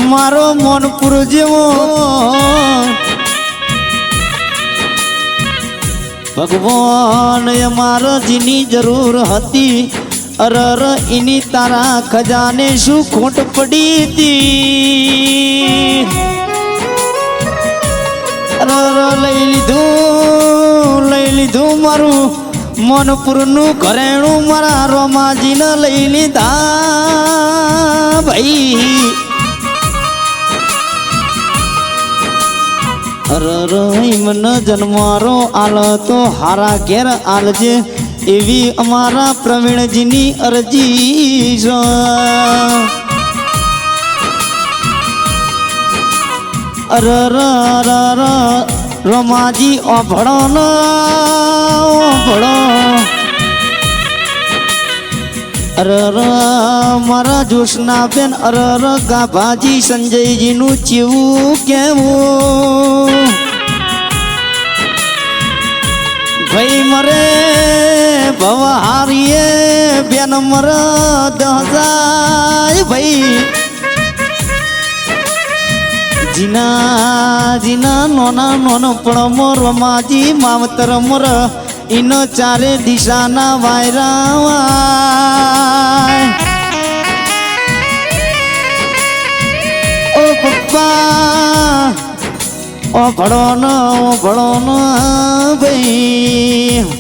મારો મોનપુર જેવો ભગવાન અમારા જીની જરૂર હતી અરર એની તારા ખજાને શું ખોટ પડી હતી અરર લઈ લીધું મારું મોનપુરનું ઘરેણું મારા રોમાજીને લઈ લીધા ભાઈ અરર મને જન્મારો આલ તો હારા ઘેર આલજે એવી અમારા પ્રવીણજીની અરજી છે અરર અરર રોમાજી ઓભળો ન ઓભળો અરર મારા જોશના બેન અરર ગાભાજી સંજયજીનું ચેવું કેવું ભાઈ મરે ભવહારીએ બેન મર દહજાય ભાઈ જીના નોના પણ મોરમાજી માવતર મોર ઇનો ચારે દિશાના વાયરા ઓ પપ્પા ઓ ભળો ન ભાઈ